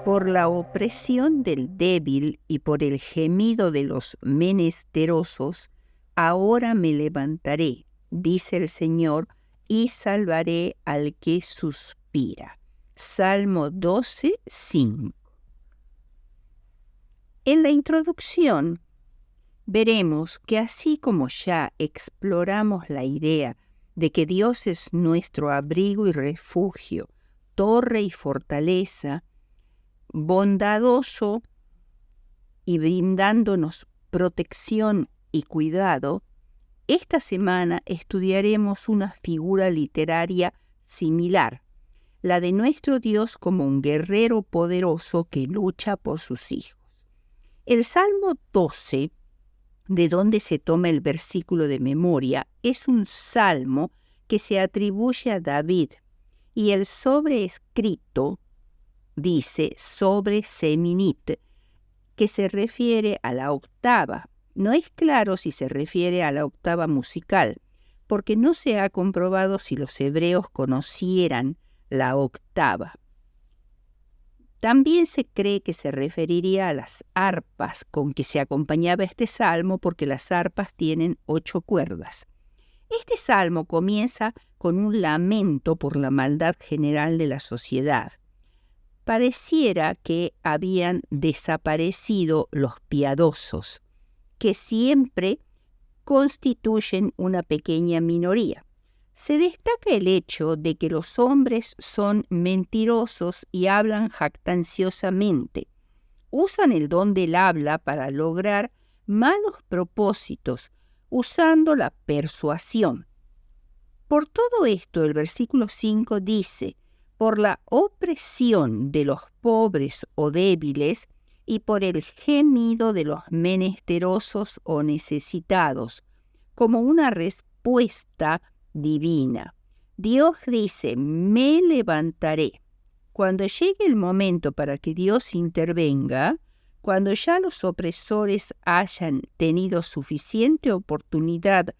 Por la opresión del débil y por el gemido de los menesterosos, ahora me levantaré, dice el Señor, y salvaré al que suspira. Salmo 12, 5. En la introducción veremos que así como ya exploramos la idea de que Dios es nuestro abrigo y refugio, torre y fortaleza, bondadoso y brindándonos protección y cuidado, esta semana estudiaremos una figura literaria similar, la de nuestro Dios como un guerrero poderoso que lucha por sus hijos. El Salmo 12, de donde se toma el versículo de memoria, es un salmo que se atribuye a David, y el sobrescrito dice sobre Seminit, que se refiere a la octava. No es claro si se refiere a la octava musical, porque no se ha comprobado si los hebreos conocieran la octava. También se cree que se referiría a las arpas con que se acompañaba este salmo, porque las arpas tienen 8 cuerdas. Este salmo comienza con un lamento por la maldad general de la sociedad. Pareciera que habían desaparecido los piadosos, que siempre constituyen una pequeña minoría. Se destaca el hecho de que los hombres son mentirosos y hablan jactanciosamente. Usan el don del habla para lograr malos propósitos, usando la persuasión. Por todo esto, el versículo 5 dice: por la opresión de los pobres o débiles y por el gemido de los menesterosos o necesitados, como una respuesta divina. Dios dice: me levantaré. Cuando llegue el momento para que Dios intervenga, cuando ya los opresores hayan tenido suficiente oportunidad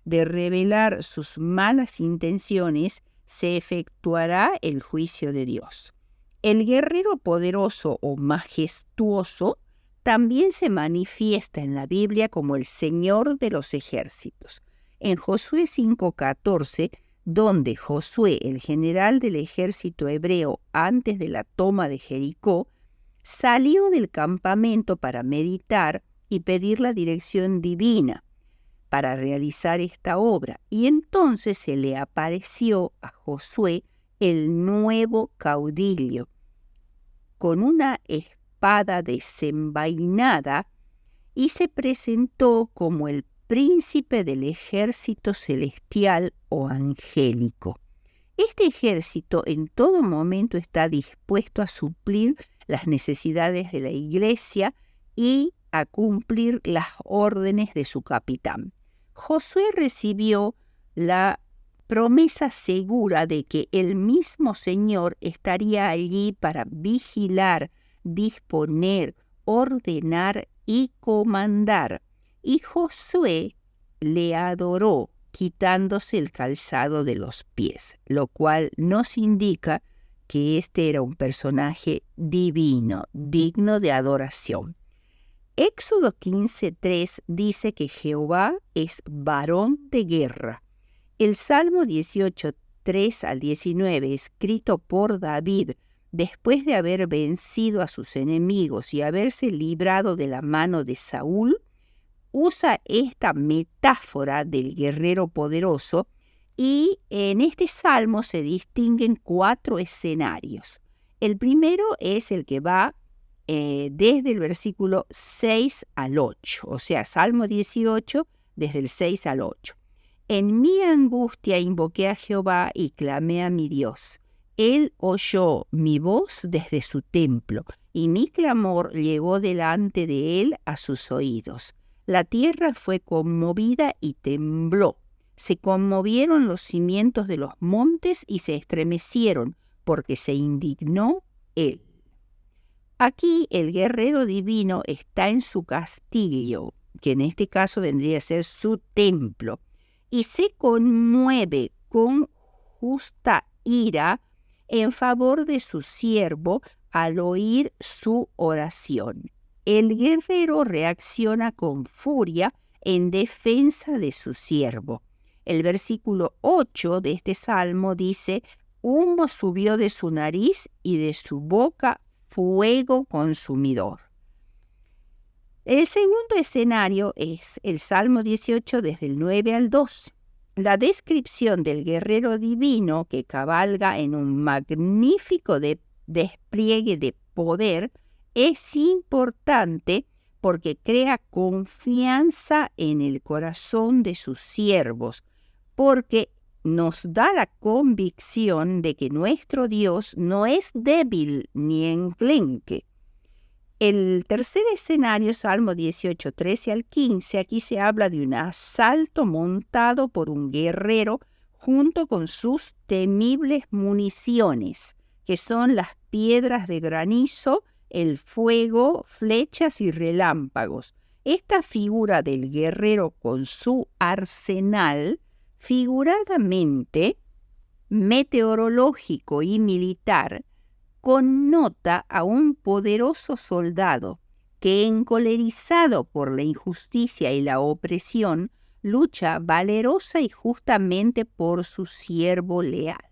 de revelar sus malas intenciones, se efectuará el juicio de Dios. El guerrero poderoso o majestuoso también se manifiesta en la Biblia como el Señor de los ejércitos. En Josué 5:14, donde Josué, el general del ejército hebreo antes de la toma de Jericó, salió del campamento para meditar y pedir la dirección divina para realizar esta obra, y entonces se le apareció a Josué el nuevo caudillo, con una espada desenvainada, y se presentó como el príncipe del ejército celestial o angélico. Este ejército en todo momento está dispuesto a suplir las necesidades de la iglesia y a cumplir las órdenes de su capitán. Josué recibió la promesa segura de que el mismo Señor estaría allí para vigilar, disponer, ordenar y comandar. Y Josué le adoró, quitándose el calzado de los pies, lo cual nos indica que este era un personaje divino, digno de adoración. Éxodo 15:3 dice que Jehová es varón de guerra. El Salmo 18:3 al 19, escrito por David, después de haber vencido a sus enemigos y haberse librado de la mano de Saúl, usa esta metáfora del guerrero poderoso, y en este salmo se distinguen 4 escenarios. El primero es el que va desde el versículo 6 al 8, o sea, Salmo 18, desde el 6 al 8. En mi angustia invoqué a Jehová y clamé a mi Dios. Él oyó mi voz desde su templo, y mi clamor llegó delante de él a sus oídos. La tierra fue conmovida y tembló. Se conmovieron los cimientos de los montes y se estremecieron, porque se indignó él. Aquí el guerrero divino está en su castillo, que en este caso vendría a ser su templo, y se conmueve con justa ira en favor de su siervo al oír su oración. El guerrero reacciona con furia en defensa de su siervo. El versículo 8 de este salmo dice: humo subió de su nariz y de su boca fuego consumidor. El segundo escenario es el Salmo 18 desde el 9 al 2. La descripción del guerrero divino que cabalga en un magnífico despliegue de poder es importante porque crea confianza en el corazón de sus siervos, porque nos da la convicción de que nuestro Dios no es débil ni enclenque. El tercer escenario, Salmo 18, 13 al 15, aquí se habla de un asalto montado por un guerrero junto con sus temibles municiones, que son las piedras de granizo, el fuego, flechas y relámpagos. Esta figura del guerrero con su arsenal, figuradamente, meteorológico y militar, connota a un poderoso soldado que, encolerizado por la injusticia y la opresión, lucha valerosa y justamente por su siervo leal.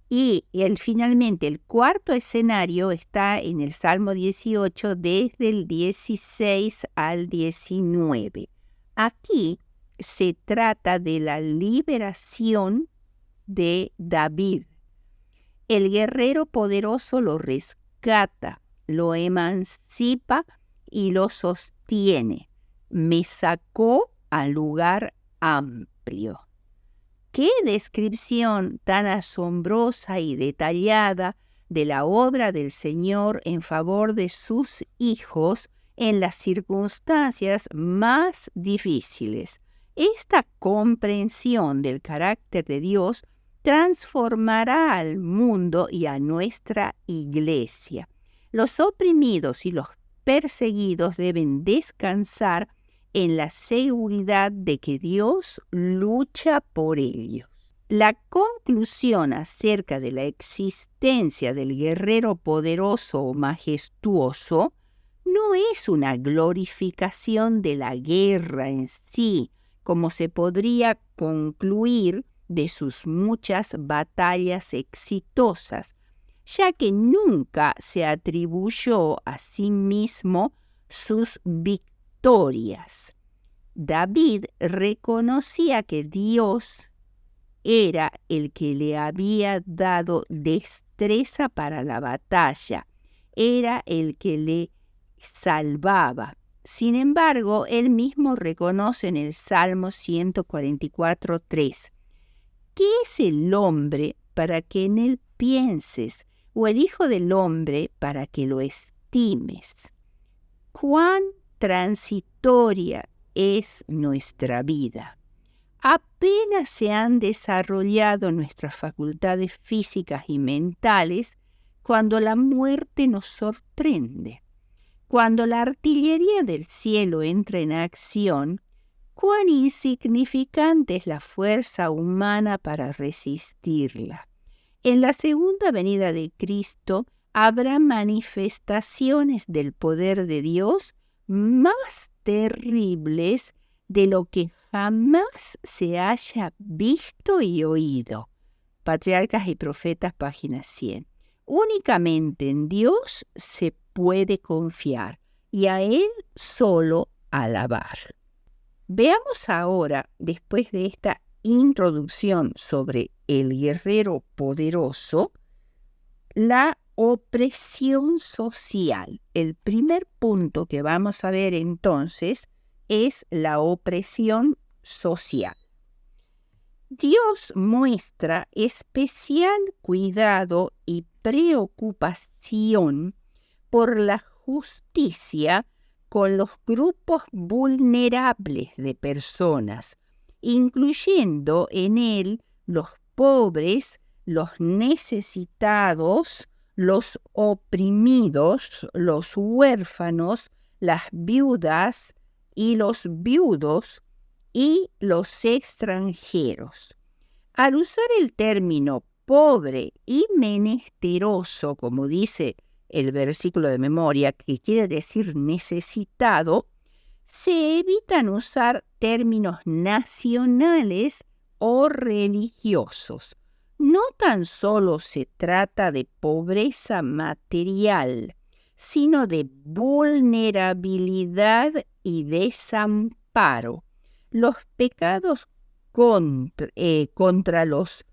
Y finalmente, el cuarto escenario está en el Salmo 18, desde el 16 al 19. Aquí se trata de la liberación de David. El guerrero poderoso lo rescata, lo emancipa y lo sostiene. Me sacó al lugar amplio. ¡Qué descripción tan asombrosa y detallada de la obra del Señor en favor de sus hijos en las circunstancias más difíciles! Esta comprensión del carácter de Dios transformará al mundo y a nuestra iglesia. Los oprimidos y los perseguidos deben descansar en la seguridad de que Dios lucha por ellos. La conclusión acerca de la existencia del guerrero poderoso o majestuoso no es una glorificación de la guerra en sí, como se podría concluir de sus muchas batallas exitosas, ya que nunca se atribuyó a sí mismo sus victorias. David reconocía que Dios era el que le había dado destreza para la batalla, era el que le salvaba. Sin embargo, él mismo reconoce en el Salmo 144:3: ¿qué es el hombre para que en él pienses, o el hijo del hombre para que lo estimes? ¿Cuán transitoria es nuestra vida? Apenas se han desarrollado nuestras facultades físicas y mentales cuando la muerte nos sorprende. Cuando la artillería del cielo entra en acción, cuán insignificante es la fuerza humana para resistirla. En la segunda venida de Cristo habrá manifestaciones del poder de Dios más terribles de lo que jamás se haya visto y oído. Patriarcas y Profetas, página 100. Únicamente en Dios se puede confiar y a Él solo alabar. Veamos ahora, después de esta introducción sobre el guerrero poderoso, la opresión social. El primer punto que vamos a ver entonces es la opresión social. Dios muestra especial cuidado y preocupación por la justicia con los grupos vulnerables de personas, incluyendo en él los pobres, los necesitados, los oprimidos, los huérfanos, las viudas y los viudos y los extranjeros. Al usar el término pobre y menesteroso, como dice el versículo de memoria, que quiere decir necesitado, se evitan usar términos nacionales o religiosos. No tan solo se trata de pobreza material, sino de vulnerabilidad y desamparo. Los pecados contra los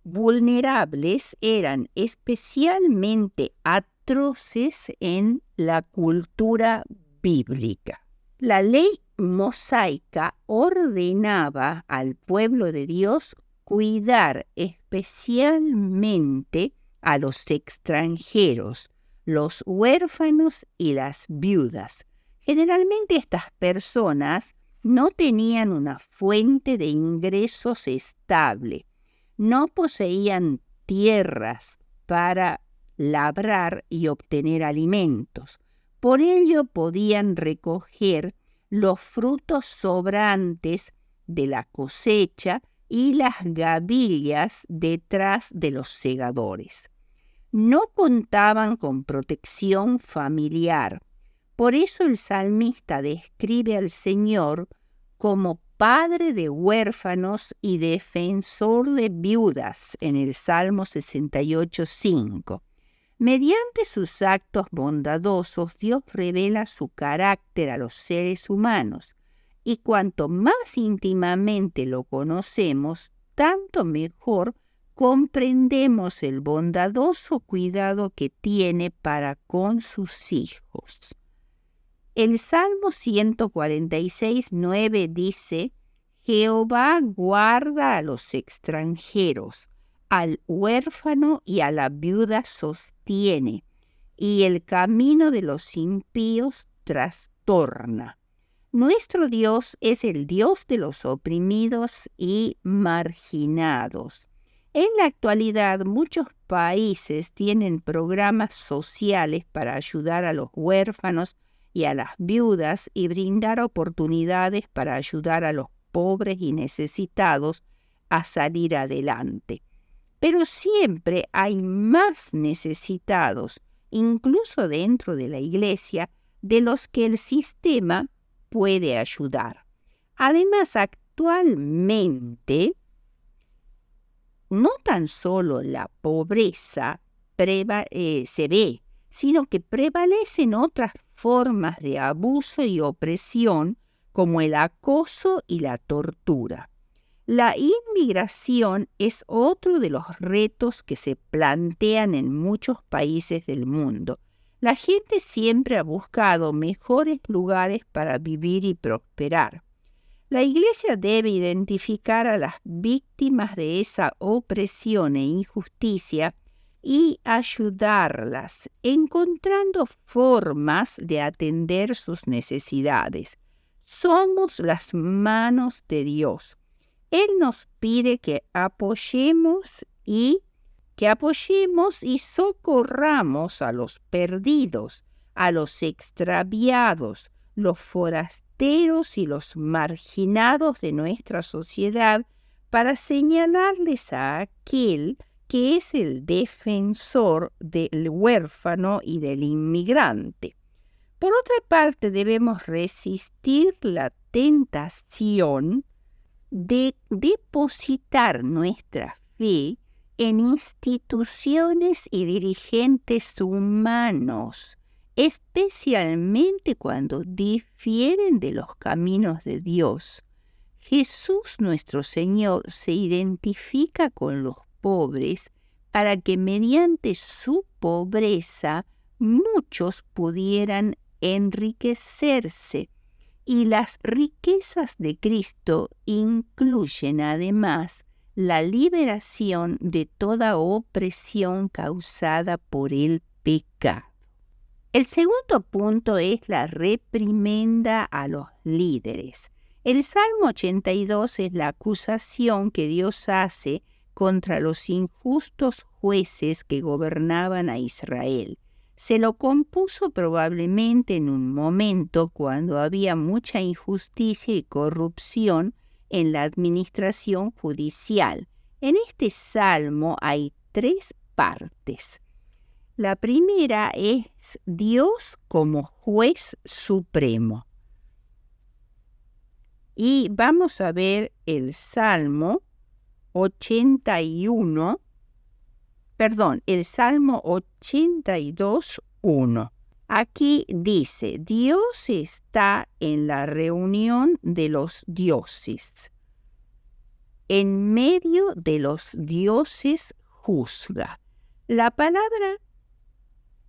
vulnerables eran especialmente atroces en la cultura bíblica. La ley mosaica ordenaba al pueblo de Dios cuidar especialmente a los extranjeros, los huérfanos y las viudas. Generalmente estas personas no tenían una fuente de ingresos estable, no poseían tierras para labrar y obtener alimentos. Por ello podían recoger los frutos sobrantes de la cosecha y las gavillas detrás de los segadores. No contaban con protección familiar. Por eso el salmista describe al Señor como padre de huérfanos y defensor de viudas en el Salmo 68:5. Mediante sus actos bondadosos, Dios revela su carácter a los seres humanos, y cuanto más íntimamente lo conocemos, tanto mejor comprendemos el bondadoso cuidado que tiene para con sus hijos. El Salmo 146:9 dice: Jehová guarda a los extranjeros, al huérfano y a la viuda sostiene, y el camino de los impíos trastorna. Nuestro Dios es el Dios de los oprimidos y marginados. En la actualidad, muchos países tienen programas sociales para ayudar a los huérfanos y a las viudas y brindar oportunidades para ayudar a los pobres y necesitados a salir adelante. Pero siempre hay más necesitados, incluso dentro de la iglesia, de los que el sistema puede ayudar. Además, actualmente, no tan solo la pobreza se ve, sino que prevalecen otras formas de abuso y opresión, como el acoso y la tortura. La inmigración es otro de los retos que se plantean en muchos países del mundo. La gente siempre ha buscado mejores lugares para vivir y prosperar. La Iglesia debe identificar a las víctimas de esa opresión e injusticia y ayudarlas, encontrando formas de atender sus necesidades. Somos las manos de Dios. Él nos pide que apoyemos y socorramos a los perdidos, a los extraviados, los forasteros y los marginados de nuestra sociedad, para señalarles a aquel que es el defensor del huérfano y del inmigrante. Por otra parte, debemos resistir la tentación de depositar nuestra fe en instituciones y dirigentes humanos, especialmente cuando difieren de los caminos de Dios. Jesús nuestro Señor se identifica con los pobres para que mediante su pobreza muchos pudieran enriquecerse. Y las riquezas de Cristo incluyen además la liberación de toda opresión causada por el pecado. El segundo punto es la reprimenda a los líderes. El Salmo 82 es la acusación que Dios hace contra los injustos jueces que gobernaban a Israel. Se lo compuso probablemente en un momento cuando había mucha injusticia y corrupción en la administración judicial, En este salmo hay 3 partes. La primera es Dios como juez supremo. Y vamos a ver el Salmo 82, 1. Aquí dice, Dios está en la reunión de los dioses. En medio de los dioses juzga. La palabra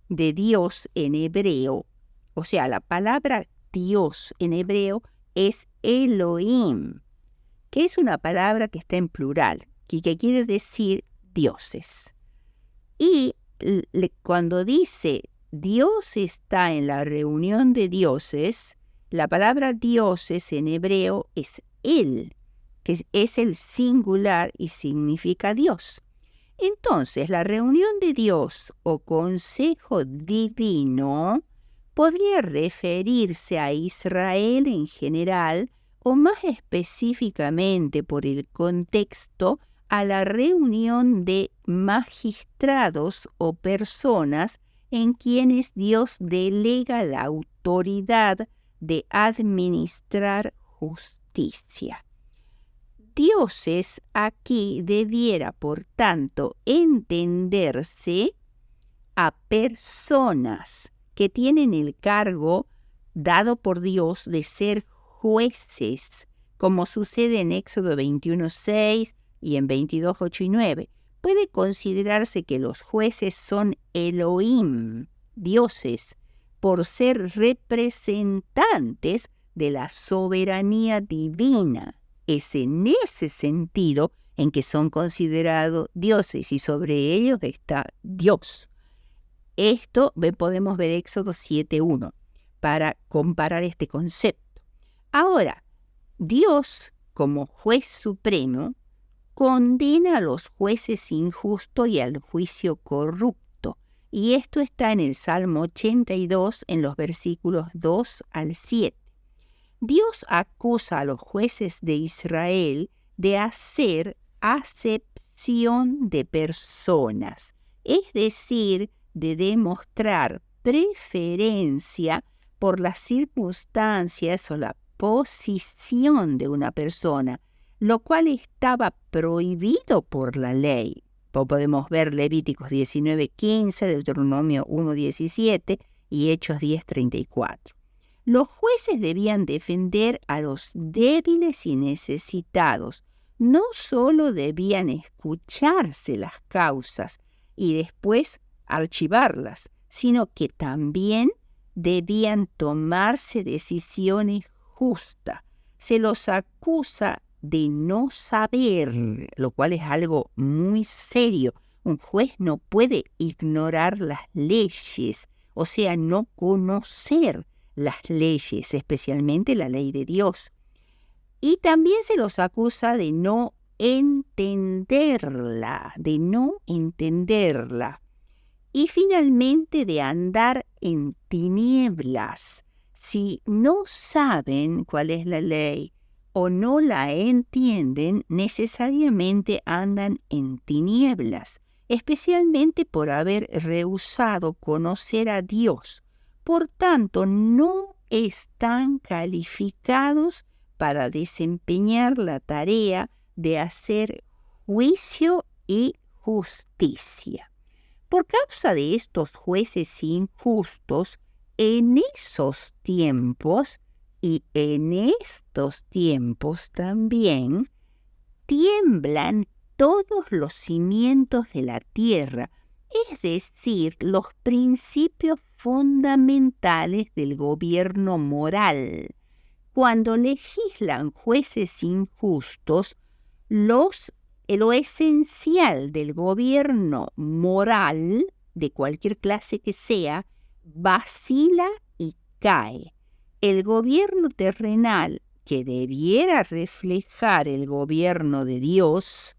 de Dios en hebreo, o sea, la palabra Dios en hebreo es Elohim, que es una palabra que está en plural, que quiere decir dioses. Y cuando dice Dios está en la reunión de dioses, la palabra dioses en hebreo es Él, que es el singular y significa Dios. Entonces, la reunión de Dios o consejo divino podría referirse a Israel en general o más específicamente por el contexto a la reunión de magistrados o personas en quienes Dios delega la autoridad de administrar justicia. Dioses aquí debiera, por tanto, entenderse a personas que tienen el cargo dado por Dios de ser jueces, como sucede en Éxodo 21:6 y en 22:8 y 9. Puede considerarse que los jueces son Elohim, dioses, por ser representantes de la soberanía divina. Es en ese sentido en que son considerados dioses y sobre ellos está Dios. Esto podemos ver Éxodo 7:1 para comparar este concepto. Ahora, Dios, como juez supremo, condena a los jueces injustos y al juicio corrupto. Y esto está en el Salmo 82, en los versículos 2 al 7. Dios acusa a los jueces de Israel de hacer acepción de personas, es decir, de demostrar preferencia por las circunstancias o la posición de una persona, lo cual estaba prohibido por la ley. Podemos ver Levíticos 19:15, Deuteronomio 1:17 y Hechos 10:34. Los jueces debían defender a los débiles y necesitados. No solo debían escucharse las causas y después archivarlas, sino que también debían tomarse decisiones justas. Se los acusa de no saber, lo cual es algo muy serio. Un juez no puede ignorar las leyes, o sea, no conocer las leyes, especialmente la ley de Dios. Y también se los acusa de no entenderla, Y finalmente de andar en tinieblas. Si no saben cuál es la ley o no la entienden, necesariamente andan en tinieblas, especialmente por haber rehusado conocer a Dios. Por tanto, no están calificados para desempeñar la tarea de hacer juicio y justicia. Por causa de estos jueces injustos, en esos tiempos y en estos tiempos también, tiemblan todos los cimientos de la tierra, es decir, los principios fundamentales del gobierno moral. Cuando legislan jueces injustos, lo esencial del gobierno moral, de cualquier clase que sea, vacila y cae. El gobierno terrenal, que debiera reflejar el gobierno de Dios,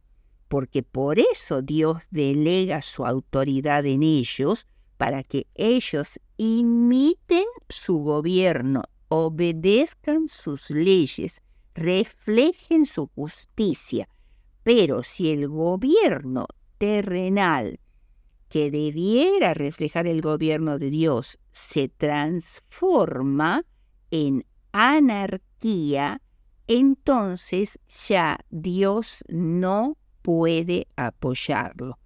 porque por eso Dios delega su autoridad en ellos, para que ellos imiten su gobierno, obedezcan sus leyes, reflejen su justicia, Pero si el gobierno terrenal, que debiera reflejar el gobierno de Dios, se transforma en anarquía, entonces ya Dios no puede apoyarlo.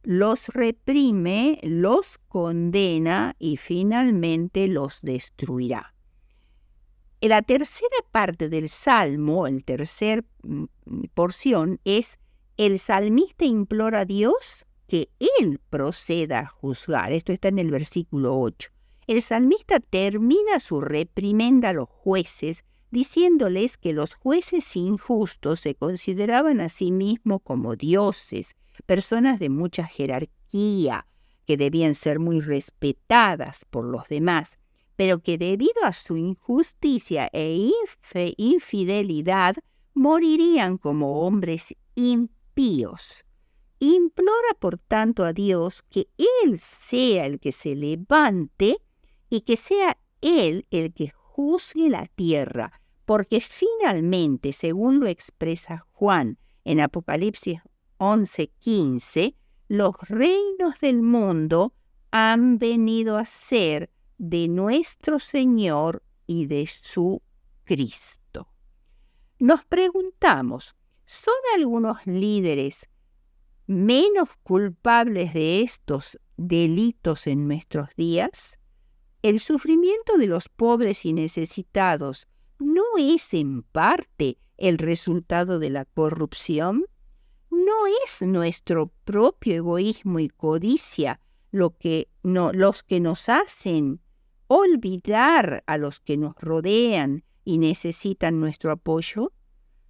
Los reprime, los condena y finalmente los destruirá. En la tercera parte del Salmo, el tercer porción, es el salmista implora a Dios que Él proceda a juzgar. Esto está en el versículo 8. El salmista termina su reprimenda a los jueces diciéndoles que los jueces injustos se consideraban a sí mismos como dioses, personas de mucha jerarquía, que debían ser muy respetadas por los demás, pero que debido a su injusticia e infidelidad morirían como hombres impíos. Implora por tanto a Dios que Él sea el que se levante y que sea Él el que juzgue la tierra, porque finalmente, según lo expresa Juan en Apocalipsis 11:15, los reinos del mundo han venido a ser de nuestro Señor y de su Cristo. Nos preguntamos, ¿son algunos líderes menos culpables de estos delitos en nuestros días? ¿El sufrimiento de los pobres y necesitados no es en parte el resultado de la corrupción? ¿No es nuestro propio egoísmo y codicia los que nos hacen olvidar a los que nos rodean y necesitan nuestro apoyo?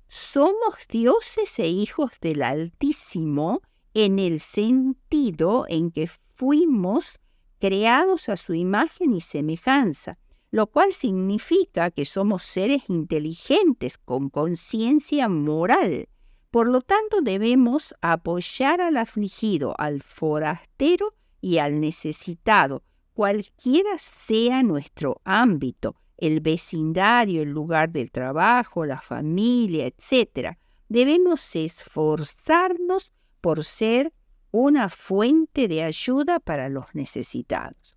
Somos dioses e hijos del Altísimo en el sentido en que fuimos creados a su imagen y semejanza, lo cual significa que somos seres inteligentes con conciencia moral. Por lo tanto, debemos apoyar al afligido, al forastero y al necesitado, cualquiera sea nuestro ámbito, el vecindario, el lugar del trabajo, la familia, etc. Debemos esforzarnos por ser una fuente de ayuda para los necesitados.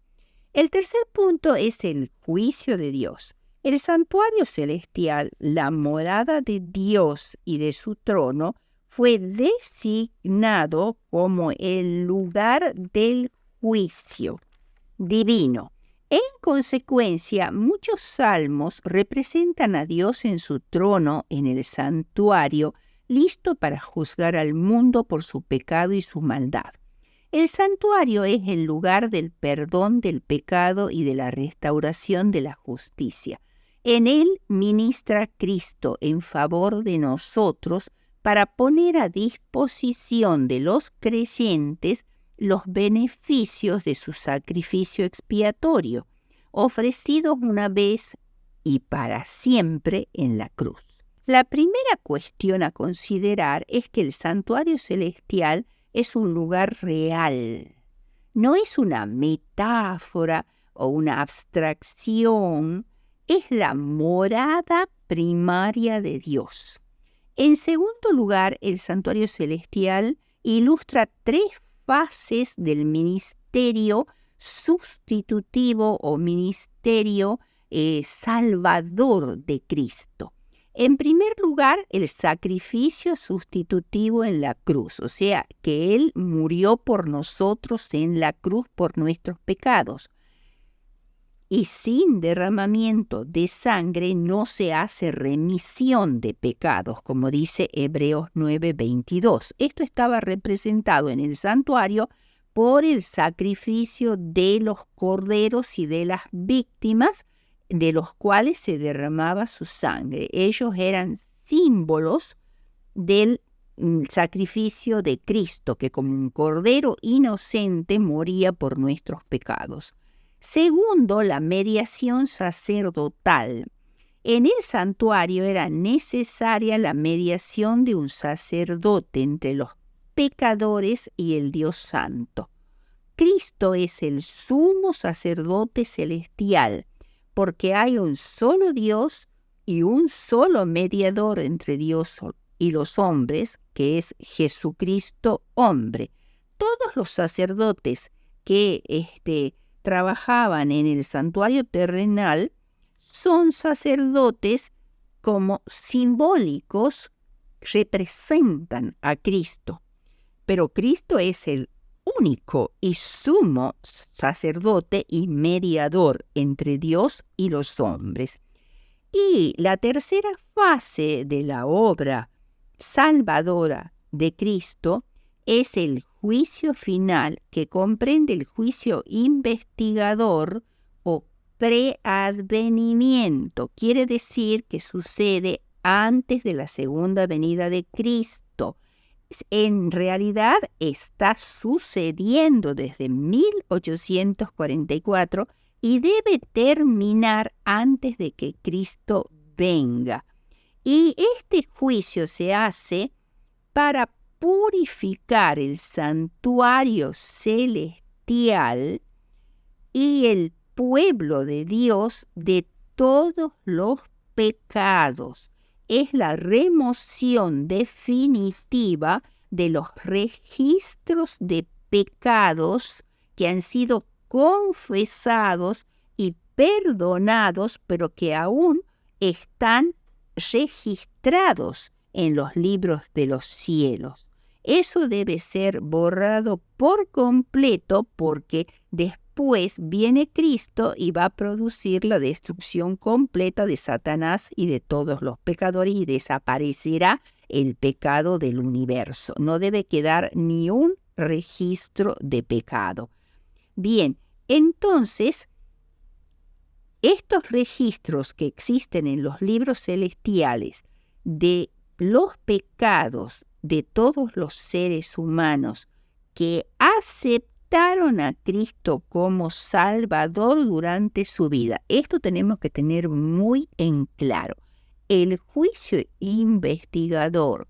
El tercer punto es el juicio de Dios. El santuario celestial, la morada de Dios y de su trono, fue designado como el lugar del juicio divino. En consecuencia, muchos salmos representan a Dios en su trono en el santuario, listo para juzgar al mundo por su pecado y su maldad. El santuario es el lugar del perdón del pecado y de la restauración de la justicia. En él ministra Cristo en favor de nosotros para poner a disposición de los creyentes los beneficios de su sacrificio expiatorio, ofrecidos una vez y para siempre en la cruz. La primera cuestión a considerar es que el santuario celestial es un lugar real. No es una metáfora o una abstracción, es la morada primaria de Dios. En segundo lugar, el santuario celestial ilustra tres fases del ministerio sustitutivo o ministerio salvador de Cristo. En primer lugar, el sacrificio sustitutivo en la cruz, o sea, que Él murió por nosotros en la cruz por nuestros pecados. Y sin derramamiento de sangre no se hace remisión de pecados, como dice Hebreos 9:22. Esto estaba representado en el santuario por el sacrificio de los corderos y de las víctimas, de los cuales se derramaba su sangre. Ellos eran símbolos del sacrificio de Cristo, que como un cordero inocente moría por nuestros pecados. Segundo, la mediación sacerdotal. En el santuario era necesaria la mediación de un sacerdote entre los pecadores y el Dios Santo. Cristo es el sumo sacerdote celestial, porque hay un solo Dios y un solo mediador entre Dios y los hombres, que es Jesucristo hombre. Todos los sacerdotes que trabajaban en el santuario terrenal son sacerdotes como simbólicos, representan a Cristo. Pero Cristo es el único y sumo sacerdote y mediador entre Dios y los hombres. Y la tercera fase de la obra salvadora de Cristo es el juicio final, que comprende el juicio investigador o preadvenimiento. Quiere decir que sucede antes de la segunda venida de Cristo. En realidad está sucediendo desde 1844 y debe terminar antes de que Cristo venga. Y este juicio se hace para purificar el santuario celestial y el pueblo de Dios de todos los pecados. Es la remoción definitiva de los registros de pecados que han sido confesados y perdonados, pero que aún están registrados en los libros de los cielos. Eso debe ser borrado por completo, porque después viene Cristo y va a producir la destrucción completa de Satanás y de todos los pecadores, y desaparecerá el pecado del universo. No debe quedar ni un registro de pecado. Bien, entonces, estos registros que existen en los libros celestiales de los pecados de todos los seres humanos que aceptaron a Cristo como Salvador durante su vida. Esto tenemos que tener muy en claro. El juicio investigador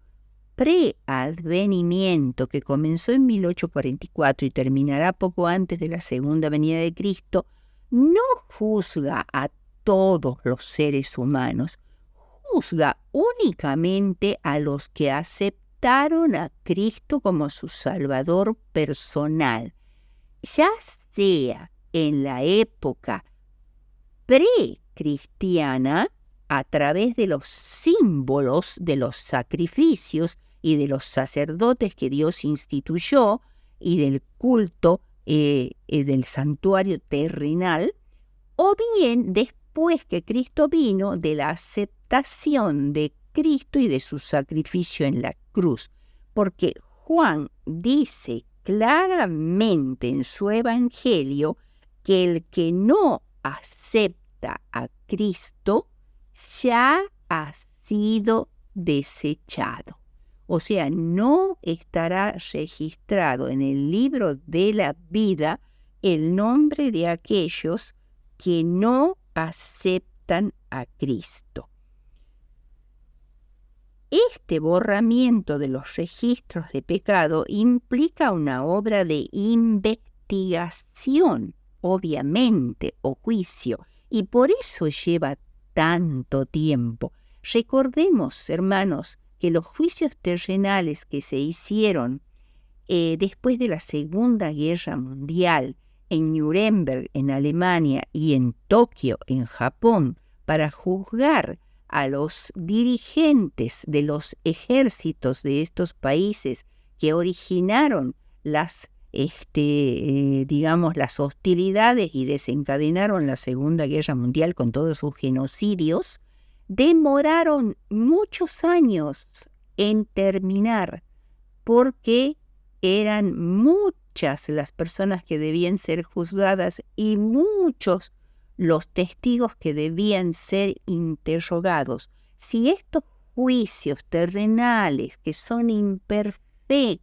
preadvenimiento, que comenzó en 1844 y terminará poco antes de la segunda venida de Cristo, no juzga a todos los seres humanos, juzga únicamente a los que aceptaron a Cristo como su Salvador personal, ya sea en la época precristiana, a través de los símbolos de los sacrificios y de los sacerdotes que Dios instituyó, y del culto del santuario terrenal, o bien después que Cristo vino, de la aceptación de Cristo y de su sacrificio en la cruz. Porque Juan dice claramente en su evangelio que el que no acepta a Cristo ya ha sido desechado. O sea, no estará registrado en el libro de la vida el nombre de aquellos que no aceptan a Cristo. Este borramiento de los registros de pecado implica una obra de investigación, obviamente, o juicio, y por eso lleva tanto tiempo. Recordemos, hermanos, que los juicios terrenales que se hicieron después de la Segunda Guerra Mundial en Nuremberg, en Alemania, y en Tokio, en Japón, para juzgar a los dirigentes de los ejércitos de estos países que originaron las las hostilidades y desencadenaron la Segunda Guerra Mundial con todos sus genocidios, demoraron muchos años en terminar, porque eran muchas las personas que debían ser juzgadas y muchos los testigos que debían ser interrogados. Si estos juicios terrenales, que son imperfectos,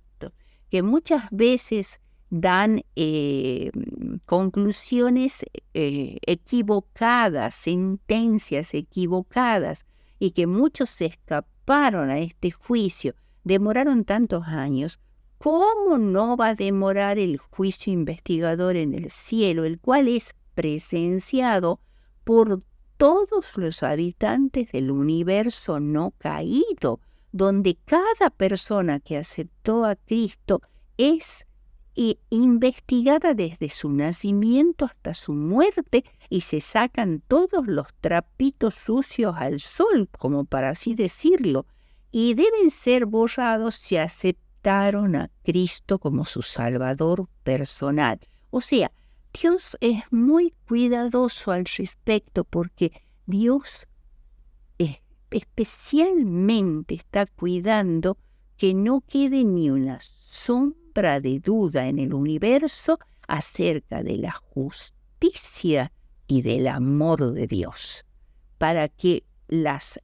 que muchas veces dan conclusiones equivocadas, sentencias equivocadas, y que muchos se escaparon a este juicio, demoraron tantos años, ¿cómo no va a demorar el juicio investigador en el cielo, el cual es presenciado por todos los habitantes del universo no caído, donde cada persona que aceptó a Cristo es investigada desde su nacimiento hasta su muerte y se sacan todos los trapitos sucios al sol, como para así decirlo, y deben ser borrados si aceptaron a Cristo como su Salvador personal. O sea, Dios es muy cuidadoso al respecto porque Dios especialmente está cuidando que no quede ni una sombra de duda en el universo acerca de la justicia y del amor de Dios, para que las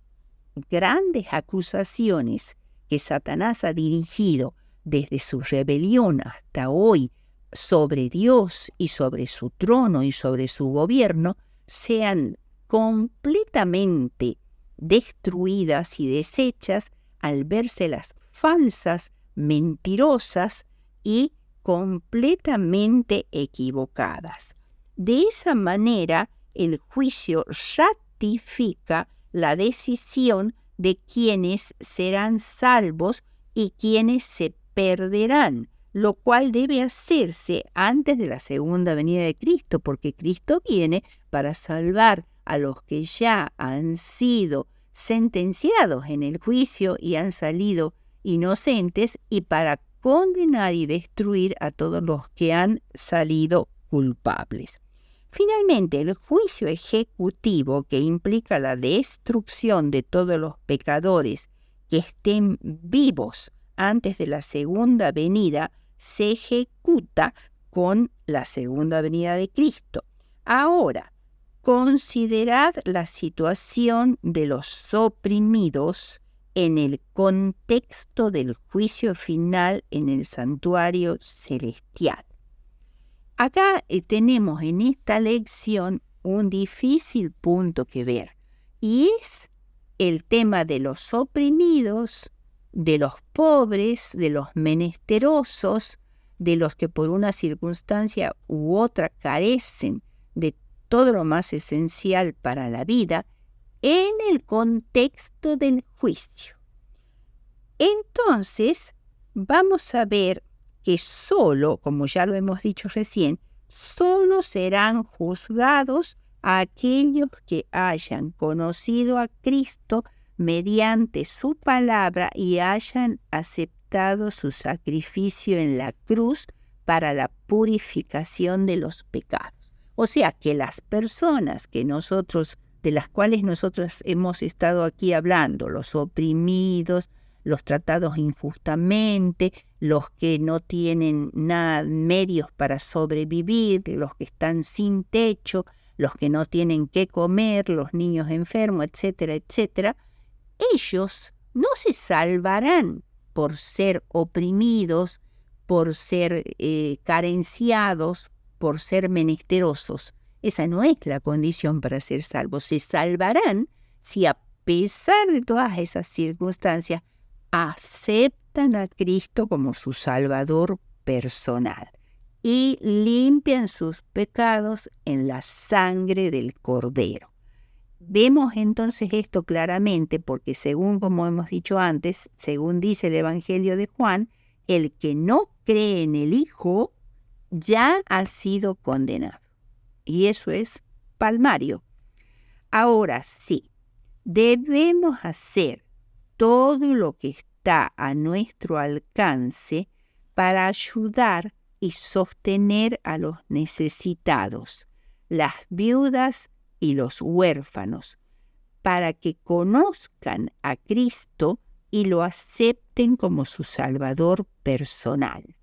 grandes acusaciones que Satanás ha dirigido desde su rebelión hasta hoy sobre Dios y sobre su trono y sobre su gobierno sean completamente destruidas y deshechas al vérselas falsas, mentirosas y completamente equivocadas. De esa manera, el juicio ratifica la decisión de quienes serán salvos y quienes se perderán, lo cual debe hacerse antes de la segunda venida de Cristo, porque Cristo viene para salvar a los que ya han sido sentenciados en el juicio y han salido inocentes, y para condenar y destruir a todos los que han salido culpables. Finalmente, el juicio ejecutivo, que implica la destrucción de todos los pecadores que estén vivos antes de la segunda venida, se ejecuta con la segunda venida de Cristo. Ahora, considerad la situación de los oprimidos en el contexto del juicio final en el santuario celestial. Acá tenemos en esta lección un difícil punto que ver, y es el tema de los oprimidos, de los pobres, de los menesterosos, de los que por una circunstancia u otra carecen de todo lo más esencial para la vida, en el contexto del juicio. Entonces, vamos a ver que solo, como ya lo hemos dicho recién, solo serán juzgados a aquellos que hayan conocido a Cristo mediante su palabra y hayan aceptado su sacrificio en la cruz para la purificación de los pecados. O sea que las personas de las cuales nosotros hemos estado aquí hablando, los oprimidos, los tratados injustamente, los que no tienen medios para sobrevivir, los que están sin techo, los que no tienen qué comer, los niños enfermos, etcétera, etcétera, ellos no se salvarán por ser oprimidos, por ser carenciados, por ser menesterosos. Esa no es la condición para ser salvos. Se salvarán si a pesar de todas esas circunstancias aceptan a Cristo como su Salvador personal y limpian sus pecados en la sangre del Cordero. Vemos entonces esto claramente porque, según como hemos dicho antes, según dice el Evangelio de Juan, el que no cree en el Hijo ya ha sido condenado. Y eso es palmario. Ahora sí, debemos hacer todo lo que está a nuestro alcance para ayudar y sostener a los necesitados, las viudas y los huérfanos, para que conozcan a Cristo y lo acepten como su Salvador personal.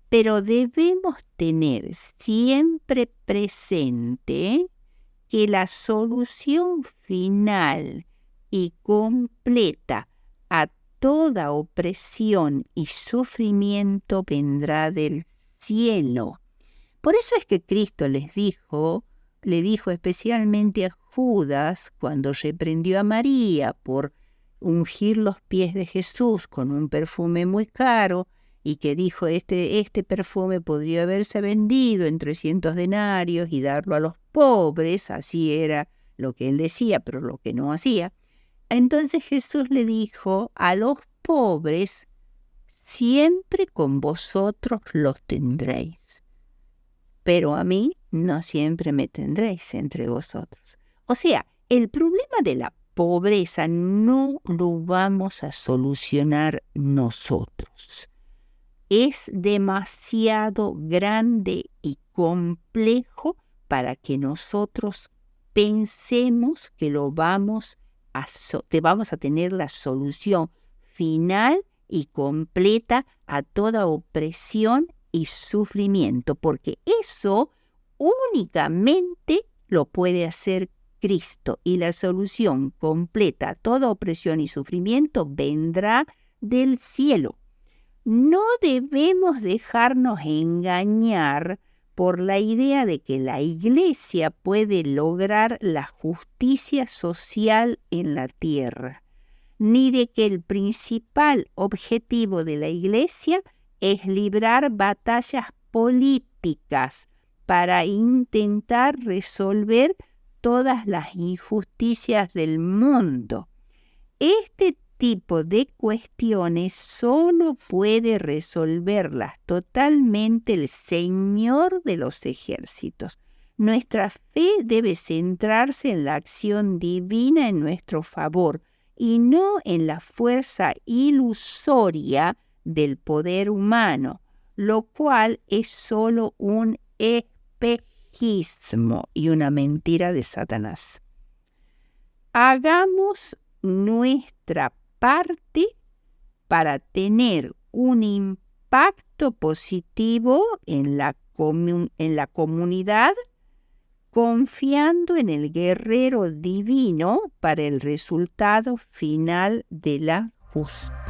Pero debemos tener siempre presente que la solución final y completa a toda opresión y sufrimiento vendrá del cielo. Por eso es que Cristo le dijo especialmente a Judas cuando reprendió a María por ungir los pies de Jesús con un perfume muy caro, y que dijo este perfume podría haberse vendido en 300 denarios y darlo a los pobres, así era lo que él decía, pero lo que no hacía. Entonces Jesús le dijo, a los pobres siempre con vosotros los tendréis, pero a mí no siempre me tendréis entre vosotros. O sea, el problema de la pobreza no lo vamos a solucionar nosotros. Es demasiado grande y complejo para que nosotros pensemos que vamos a tener la solución final y completa a toda opresión y sufrimiento, porque eso únicamente lo puede hacer Cristo, y la solución completa a toda opresión y sufrimiento vendrá del cielo. No debemos dejarnos engañar por la idea de que la Iglesia puede lograr la justicia social en la tierra, ni de que el principal objetivo de la Iglesia es librar batallas políticas para intentar resolver todas las injusticias del mundo. Este tipo de cuestiones solo puede resolverlas totalmente el Señor de los ejércitos. Nuestra fe debe centrarse en la acción divina en nuestro favor y no en la fuerza ilusoria del poder humano, lo cual es solo un espejismo y una mentira de Satanás. Hagamos nuestra parte para tener un impacto positivo en la comunidad, confiando en el guerrero divino para el resultado final de la justicia.